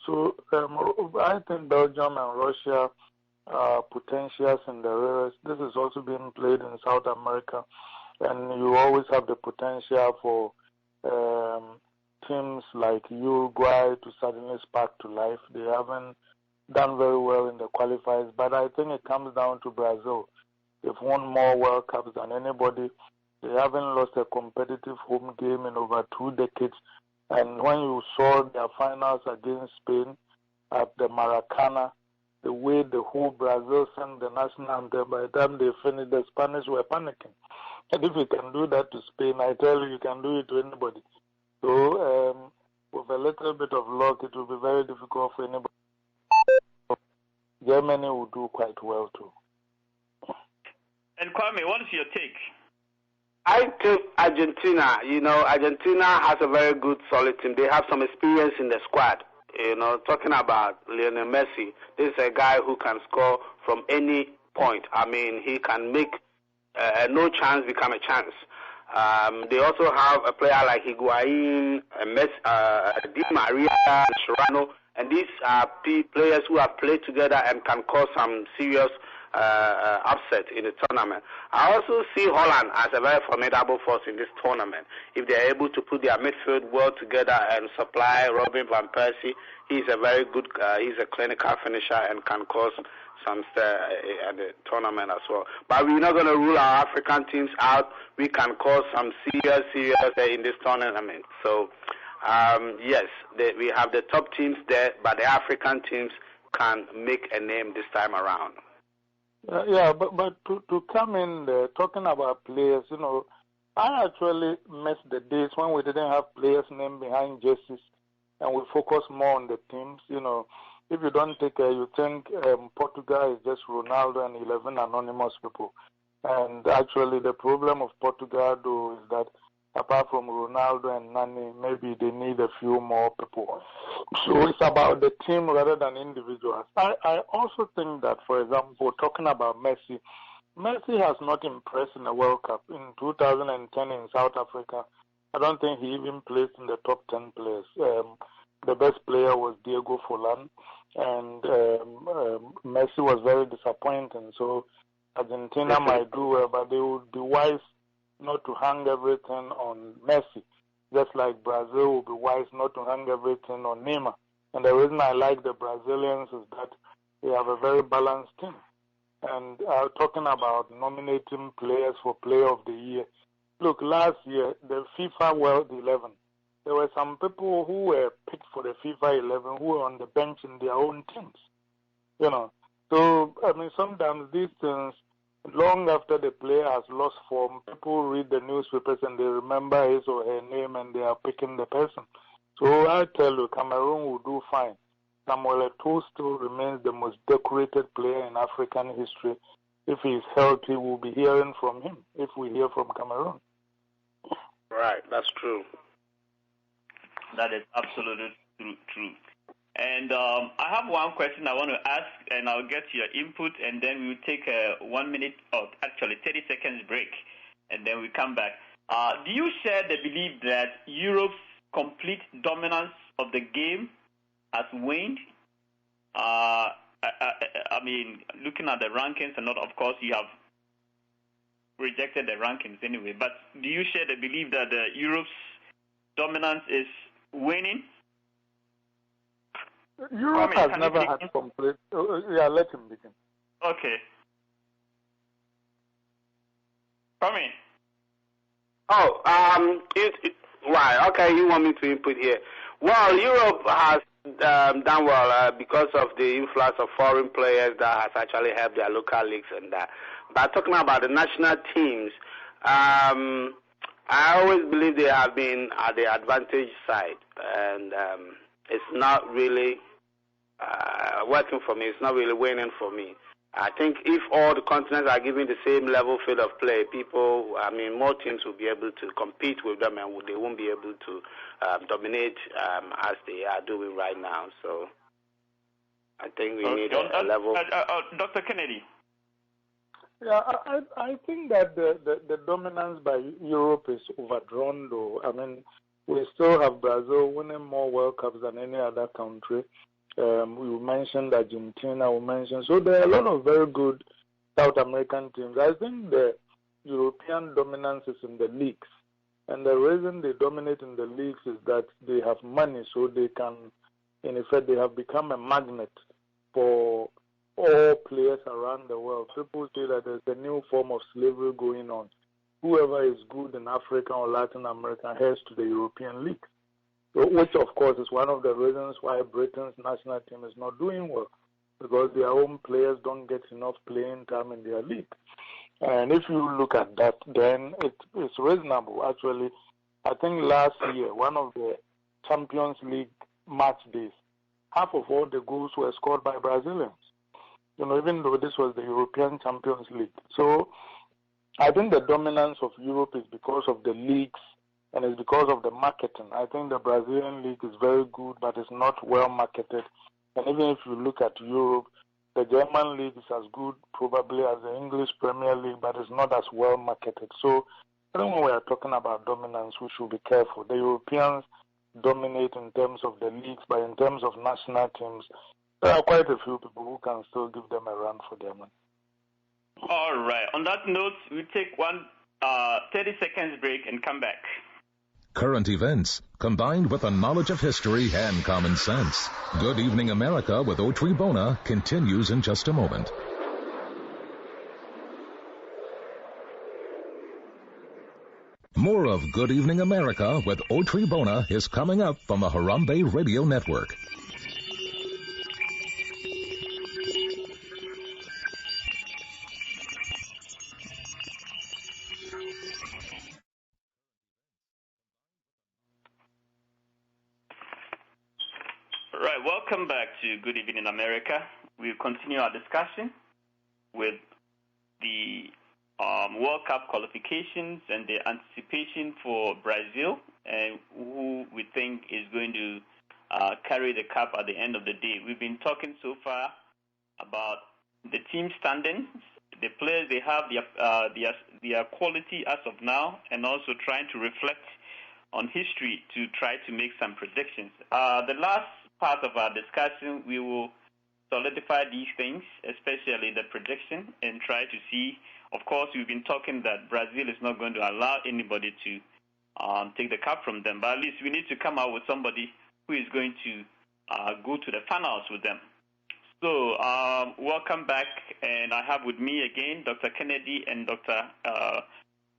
So I think Belgium and Russia are potential Cinderellas. This is also being played in South America. And you always have the potential for teams like Uruguay to suddenly spark to life. They haven't done very well in the qualifiers, but I think it comes down to Brazil. They've won more World Cups than anybody. They haven't lost a competitive home game in over 2 decades. And when you saw their finals against Spain at the Maracana, the way the whole Brazil sang the national anthem, by the time they finished, the Spanish were panicking. And if you can do that to Spain, I tell you, you can do it to anybody. So with a little bit of luck, it will be very difficult for anybody. Germany will do quite well too. And Kwame, what is your take? I think Argentina. Argentina has a very good, solid team. They have some experience in the squad. talking about Lionel Messi, this is a guy who can score from any point. I mean, he can make no chance become a chance. They also have a player like Higuain, Di Maria, Serrano, and these are players who have played together and can cause some serious upset in the tournament. I also see Holland as a very formidable force in this tournament. If they are able to put their midfield well together and supply Robin van Persie, he's a very good, he's a clinical finisher and can cause some stir at the tournament as well. But we're not going to rule our African teams out. We can cause some serious in this tournament. So, yes, we have the top teams there, but the African teams can make a name this time around. But to come in there, talking about players, I actually miss the days when we didn't have players' name behind jerseys and we focus more on the teams. If you don't take care, you think Portugal is just Ronaldo and 11 anonymous people. And actually, the problem of Portugal, though, is that apart from Ronaldo and Nani, maybe they need a few more people. So it's about the team rather than individuals. I also think that, for example, talking about Messi has not impressed in the World Cup. In 2010 in South Africa, I don't think he even placed in the top 10 players. The best player was Diego Forlan, and Messi was very disappointing. So Argentina might do well, but they would be wise not to hang everything on Messi, just like Brazil would be wise not to hang everything on Neymar. And the reason I like the Brazilians is that they have a very balanced team. And talking about nominating players for Player of the Year, look, last year, the FIFA World 11, there were some people who were picked for the FIFA 11 who were on the bench in their own teams. So, I mean, sometimes these things, long after the player has lost form, people read the newspapers and they remember his or her name and they are picking the person. So I tell you, Cameroon will do fine. Samuel Eto'o still remains the most decorated player in African history. If he is healthy, we'll be hearing from him if we hear from Cameroon. Right, that's true. That is absolutely true. And I have one question I want to ask, and I'll get your input, and then we'll take a 1 minute, or actually 30 seconds break, and then we come back. Do you share the belief that Europe's complete dominance of the game has waned? I mean, looking at the rankings, and not, of course, you have rejected the rankings anyway, but do you share the belief that Europe's dominance is waning? Europe has never had complete. Yeah, let him begin. Okay. Come in. Why? Okay, you want me to input here. Well, Europe has done well because of the influx of foreign players that has actually helped their local leagues and that. But talking about the national teams, I always believe they have been at the advantage side, and it's not really working for me. It's not really winning for me. I think if all the continents are given the same level field of play, more teams will be able to compete with them, and they won't be able to dominate as they are doing right now. So I think we need a level. Dr. Kennedy. Yeah, I think that the dominance by Europe is overdrawn, though. I mean, we still have Brazil winning more World Cups than any other country. We mentioned Argentina, so there are a lot of very good South American teams. I think the European dominance is in the leagues. And the reason they dominate in the leagues is that they have money, so they can, in effect, they have become a magnet for all players around the world. People say that there's a new form of slavery going on. Whoever is good in Africa or Latin America heads to the European League, which, of course, is one of the reasons why Britain's national team is not doing well, because their own players don't get enough playing time in their league. And if you look at that, then it's reasonable. Actually, I think last year, one of the Champions League match days, half of all the goals were scored by Brazilians, even though this was the European Champions League. So I think the dominance of Europe is because of the leagues and it's because of the marketing. I think the Brazilian league is very good, but it's not well marketed. And even if you look at Europe, the German league is as good probably as the English Premier League, but it's not as well marketed. So I think when we are talking about dominance, we should be careful. The Europeans dominate in terms of the leagues, but in terms of national teams, there are quite a few people who can still give them a run for their money. All right. On that note, we take one 30 seconds break and come back. Current events, combined with a knowledge of history and common sense. Good Evening America with Okyere Bonna continues in just a moment. More of Good Evening America with Okyere Bonna is coming up from the Harambe Radio Network. Right, welcome back to Good Evening America. We'll continue our discussion with the World Cup qualifications and the anticipation for Brazil and who we think is going to carry the cup at the end of the day. We've been talking so far about the team standings, the players they have, their quality as of now, and also trying to reflect on history to try to make some predictions. The last part of our discussion, we will solidify these things, especially the prediction, and try to see. Of course, we've been talking that Brazil is not going to allow anybody to take the cup from them, but at least we need to come out with somebody who is going to go to the finals with them. So, welcome back, and I have with me again Dr. Kennedy and Dr.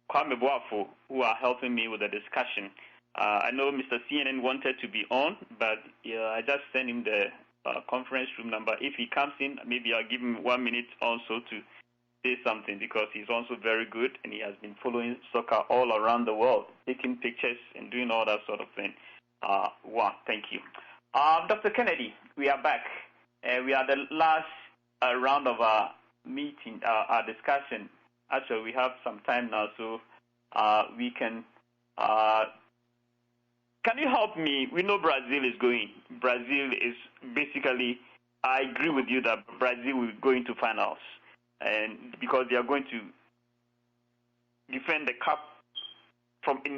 Kwame Boafo, who are helping me with the discussion. I know Mr. CNN wanted to be on, but I just sent him the conference room number. If he comes in, maybe I'll give him 1 minute also to say something, because he's also very good and he has been following soccer all around the world, taking pictures and doing all that sort of thing. Thank you. Dr. Kennedy, we are back. We are the last round of our meeting, our discussion. Actually, we have some time now, so we can... Can you help me? We know Brazil is going. Brazil is basically, I agree with you that Brazil will go into finals, and because they are going to defend the cup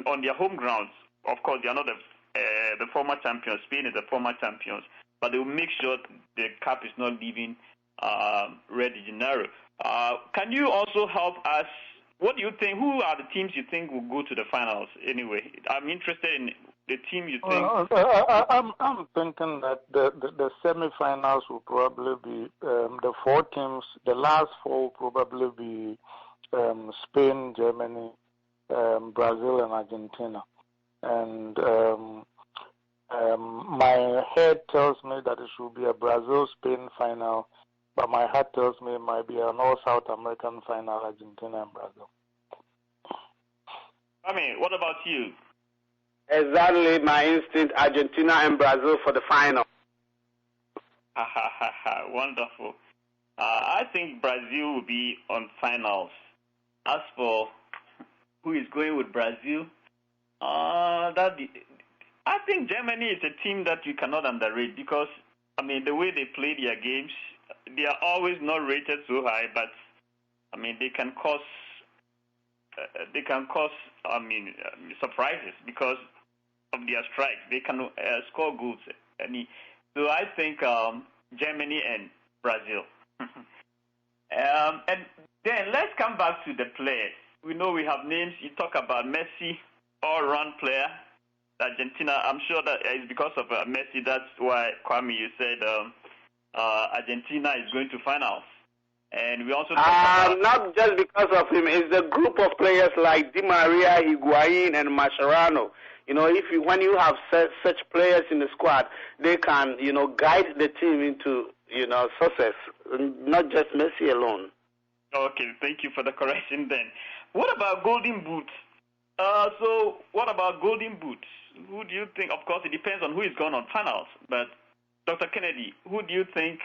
on their home grounds. Of course, they are not the former champions. Spain is the former champions, but they will make sure the cup is not leaving Rio de Janeiro. Can you also help us? What do you think? Who are the teams you think will go to the finals? Anyway, I'm interested in the team you think. I'm thinking that the semi-finals will probably be the four teams. The last four will probably be Spain, Germany, Brazil, and Argentina. And my head tells me that it should be a Brazil-Spain final, but my heart tells me it might be an all-South American final, Argentina and Brazil. I mean, what about you? Exactly my instinct, Argentina and Brazil for the final. Wonderful. I think Brazil will be on finals. As for who is going with Brazil, I think Germany is a team that you cannot underrate, because, I mean, the way they play their games, they are always not rated so high, but, I mean, they can cause surprises because of their strikes. They can score goals. So I think Germany and Brazil. And then let's come back to the players. We know we have names. You talk about Messi, all-round player. Argentina, I'm sure that it's because of Messi. That's why, Kwame, you said Argentina is going to finals. And we also not just because of him. It's the group of players like Di Maria, Higuain, and Mascherano. You know, when you have such players in the squad, they can, guide the team into, success, not just Messi alone. Okay, thank you for the correction then. What about Golden Boot? So what about Golden Boot? Who do you think? Of course, it depends on who is going on finals. But Dr. Kennedy, who do you think?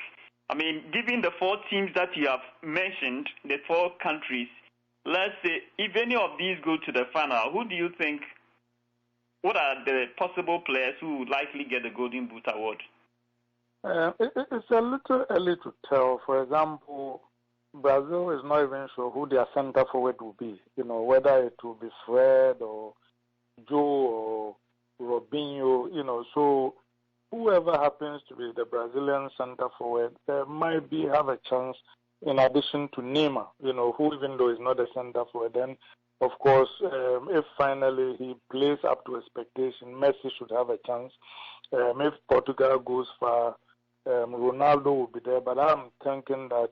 I mean, given the four teams that you have mentioned, the four countries, let's say if any of these go to the final, who do you think what are the possible players who would likely get the Golden Boot award? It's a little early to tell. For example, Brazil is not even sure who their center forward will be. Whether it will be Fred or Joe or Robinho. So whoever happens to be the Brazilian center forward might have a chance. In addition to Neymar, who even though is not a center forward, then of course, if finally he plays up to expectation, Messi should have a chance. If Portugal goes far, Ronaldo will be there. But I'm thinking that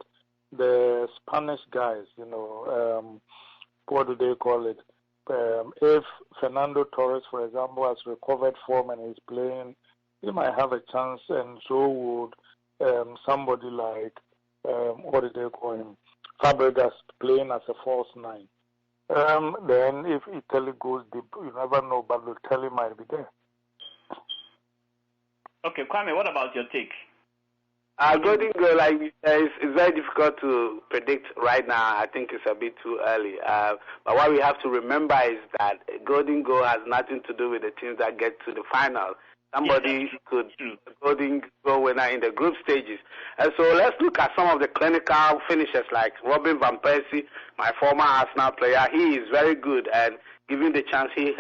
the Spanish guys, what do they call it? If Fernando Torres, for example, has recovered form and is playing, he might have a chance, and so would somebody like, what do they call him? Fabregas playing as a false nine. Then if Italy goes deep, you never know, but Italy might be there. Okay, Kwame, what about your take? Golden goal, it's very difficult to predict right now. I think it's a bit too early. But what we have to remember is that golden goal has nothing to do with the teams that get to the final. Somebody could golden goal winner in the group stages. And so let's look at some of the clinical finishers like Robin Van Persie, my former Arsenal player. He is very good, and given the chance, he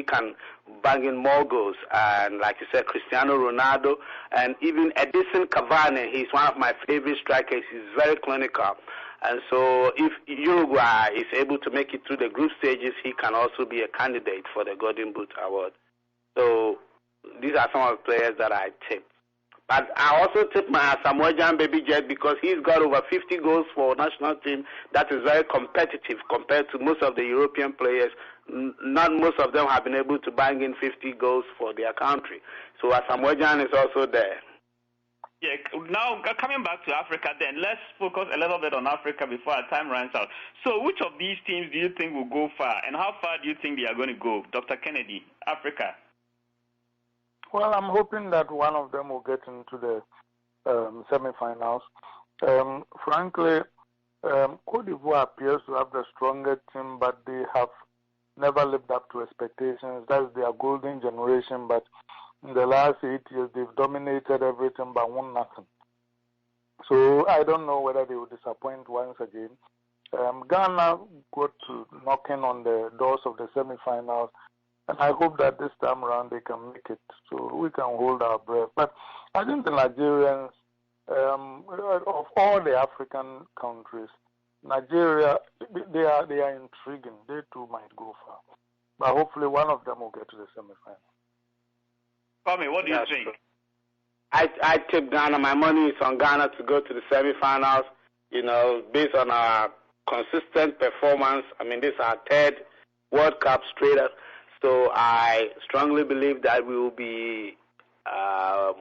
can bang in more goals. And like you said, Cristiano Ronaldo, and even Edison Cavani, he's one of my favorite strikers. He's very clinical. And so if Uruguay is able to make it through the group stages, he can also be a candidate for the Golden Boot Award. So these are some of the players that I tipped. But I also tipped my Samuel Baby Jet because he's got over 50 goals for national team. That is very competitive compared to most of the European players. Not most of them have been able to bang in 50 goals for their country. So Samuel is also there. Yeah, now coming back to Africa then, let's focus a little bit on Africa before our time runs out. So which of these teams do you think will go far, and how far do you think they are going to go? Dr. Kennedy, Africa. Well, I'm hoping that one of them will get into the semi-finals. Frankly, Côte d'Ivoire appears to have the strongest team, but they have never lived up to expectations. That's their golden generation, but in the last 8 years, they've dominated everything but won nothing. So I don't know whether they will disappoint once again. Ghana got to knocking on the doors of the semi-finals, and I hope that this time around they can make it, so we can hold our breath. But I think the Nigerians, of all the African countries, Nigeria, they are intriguing. They too might go far. But hopefully one of them will get to the semi-final. Kwame, what do you think? True. I tip Ghana. My money is on Ghana to go to the semi-finals, based on our consistent performance. I mean, this is our third World Cup straight up. So I strongly believe that we will be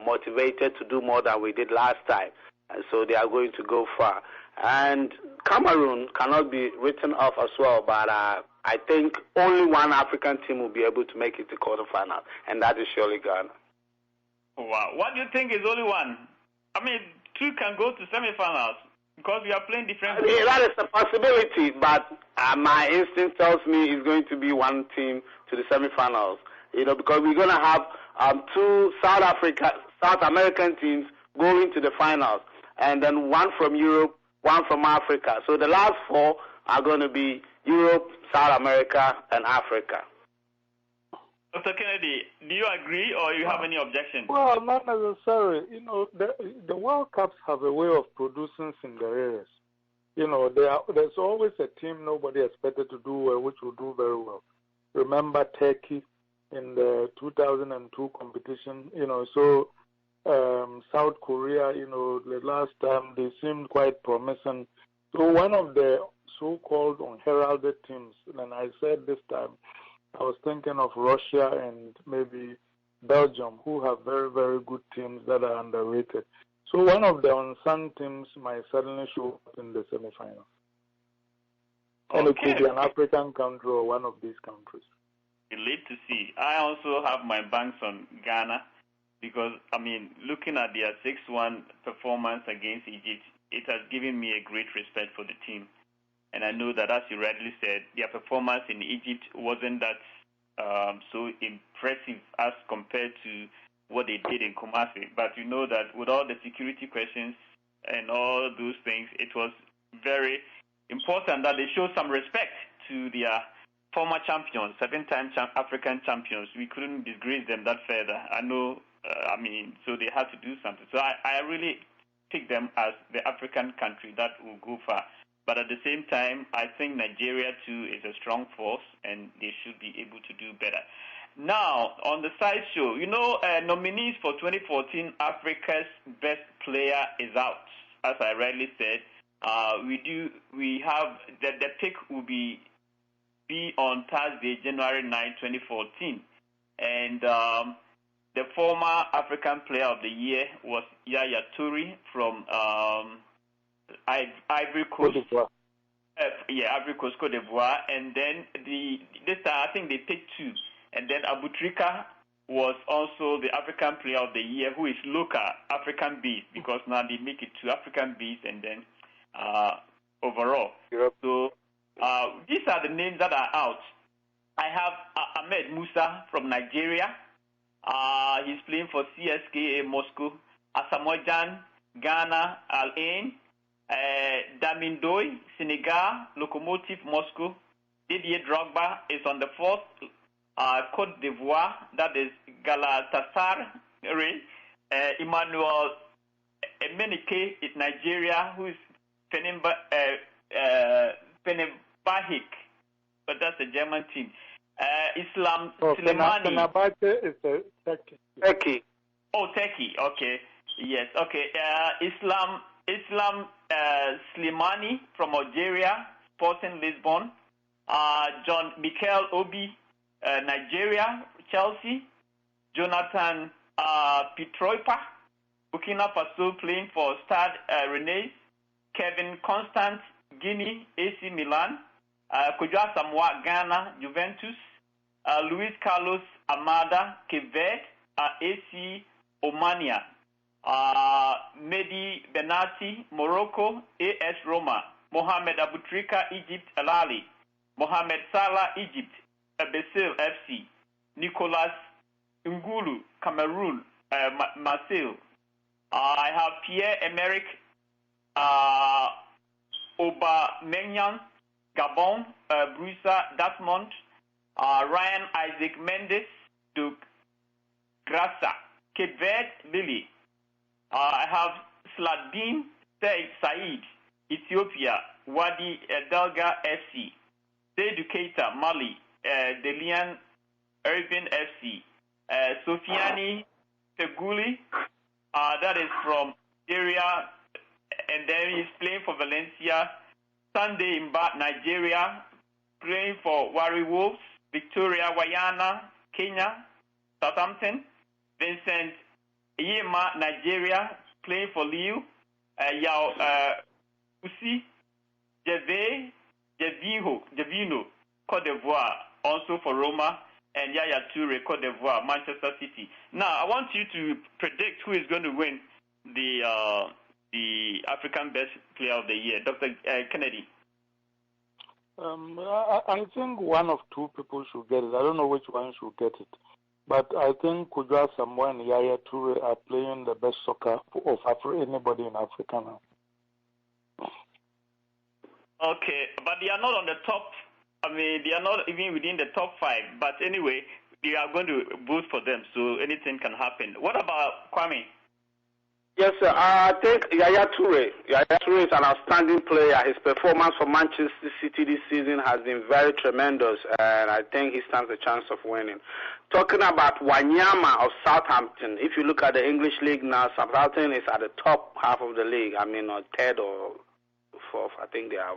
motivated to do more than we did last time. And so they are going to go far. And Cameroon cannot be written off as well, but I think only one African team will be able to make it to quarterfinals, and that is surely Ghana. Wow. What do you think is only one? I mean, two can go to semifinals because we are playing different games. That is a possibility, but my instinct tells me it's going to be one team to the semifinals. Because we're going to have two South American teams going to the finals, and then one from Europe, one from Africa. So the last four are going to be Europe, South America, and Africa. Dr. Kennedy, do you agree or you have any objections? Well, not necessarily. The World Cups have a way of producing Cinderellas. There's always a team nobody expected to do well, which will do very well. Remember Turkey in the 2002 competition, so South Korea, the last time they seemed quite promising. So one of the so-called unheralded teams, and I said this time, I was thinking of Russia and maybe Belgium, who have very, very good teams that are underrated. So one of the unsung teams might suddenly show up in the semifinals. And it could be an African country or one of these countries. We'll live to see. I also have my banks on Ghana because, looking at their 6-1 performance against Egypt, it has given me a great respect for the team. And I know that, as you rightly said, their performance in Egypt wasn't that so impressive as compared to what they did in Kumasi. But you know that with all the security questions and all those things, it was very important that they show some respect to their former champions, 7-time African champions. We couldn't disgrace them that further. I know, so they had to do something. So I really pick them as the African country that will go far. But at the same time, I think Nigeria, too, is a strong force, and they should be able to do better. Now, on the side show, nominees for 2014 Africa's Best Player is out. As I rightly said, we have the pick will be on Thursday, January 9, 2014. And the former African Player of the Year was Yaya Toure from Ivory Coast. Ivory Coast, Cote d'Ivoire. And then this time I think they picked two. And then Abutrika was also the African Player of the Year, who is local African beast, because now they make it two African beasts and then overall. Yep. So these are the names that are out. I have Ahmed Musa from Nigeria. He's playing for CSKA Moscow. Asamoah, Ghana, Al Ain. Damindoy, Senegal, Lokomotiv Moscow. Didier Drogba is on the fourth. Cote d'Ivoire, that is Galatasaray. Emmanuel Emenike is Nigeria, who is Fenerbahce, but that's a German team. Islam Slimani. Fenerbahce is Turkey. Oh, Turkey. Okay. Yes. Okay. Islam Slimani from Algeria, Sporting Lisbon. John Mikel Obi, Nigeria, Chelsea. Jonathan Pitroipa, Burkina Faso, playing for Stade Rennais. Kevin Constant, Guinea, AC Milan. Kujua Samoa, Ghana, Juventus. Luis Carlos Amada, Cape Verde, AC Omania. Mehdi Benati, Morocco, AS Roma. Mohamed Abutrika, Egypt, Al Ahly. Mohamed Salah, Egypt, Basel FC. Nicolas Ngulu, Cameroon, Marseille. I have Pierre-Emerick Aubameyang, Gabon, Borussia Dortmund. Ryan Isaac Mendes, de Grassa, Cape Verde, Lille. I have Sladin Said, Ethiopia, Wadi Delga FC. Seydou Keita, Mali, Delian Irvin FC. Sofiani Feguli, that is from Nigeria, and then he's playing for Valencia. Sunday Mba, Nigeria, playing for Warri Wolves. Victoria Wayana, Kenya, Southampton. Vincent Yema, Nigeria, playing for Lille. Yao Usi, Javino, Cote d'Ivoire, also for Roma. And Yaya Toure, Cote d'Ivoire, Manchester City. Now, I want you to predict who is going to win the African Best Player of the Year. Dr. Kennedy. I think one of two people should get it. I don't know which one should get it. But I think Kujua Samoa and Yaya Toure are playing the best soccer of anybody in Africa now. Okay, but they are not on the top. They are not even within the top 5. But anyway, they are going to vote for them, so anything can happen. What about Kwame? Yes, sir. I think Yaya Toure is an outstanding player. His performance for Manchester City this season has been very tremendous, and I think he stands a chance of winning. Talking about Wanyama of Southampton, if you look at the English league now, Southampton is at the top half of the league. Or third or fourth. I think they are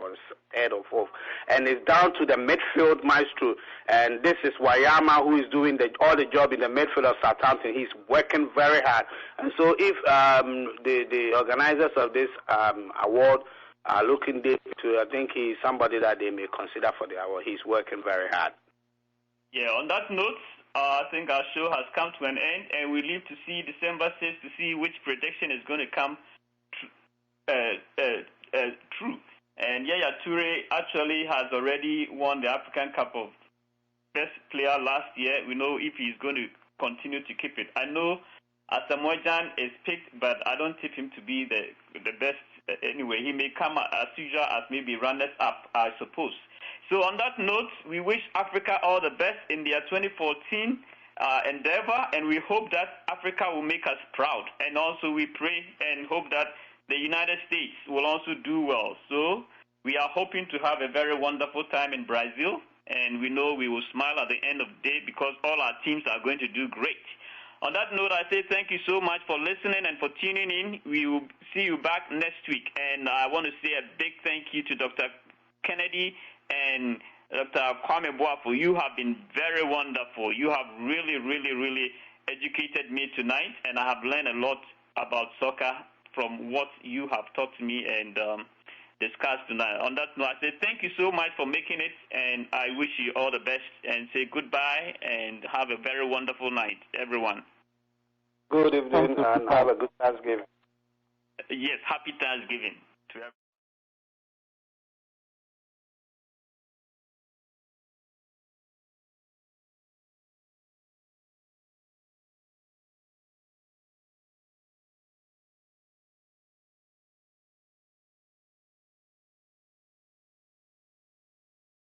third or fourth. And it's down to the midfield maestro. And this is Wanyama, who is doing all the job in the midfield of Southampton. He's working very hard. And so if the organizers of this award are looking to, I think he's somebody that they may consider for the award. He's working very hard. Yeah, on that note, I think our show has come to an end, and we live to see December 6th to see which prediction is going to come true. And Yaya Toure actually has already won the African Cup of best player last year. We know if he's going to continue to keep it. I know Asamoah is picked, but I don't tip him to be the best anyway. He may come as usual as maybe runners-up, I suppose. So on that note, we wish Africa all the best in their 2014 endeavor, and we hope that Africa will make us proud. And also we pray and hope that the United States will also do well. So we are hoping to have a very wonderful time in Brazil, and we know we will smile at the end of the day because all our teams are going to do great. On that note, I say thank you so much for listening and for tuning in. We will see you back next week. And I want to say a big thank you to Dr. Kennedy and Dr. Kwame Boafo. You have been very wonderful. You have really, really, really educated me tonight, and I have learned a lot about soccer from what you have taught me and discussed tonight. On that note, I say thank you so much for making it, and I wish you all the best, and say goodbye and have a very wonderful night, everyone. Good evening and have a good Thanksgiving. Yes, happy Thanksgiving to everyone.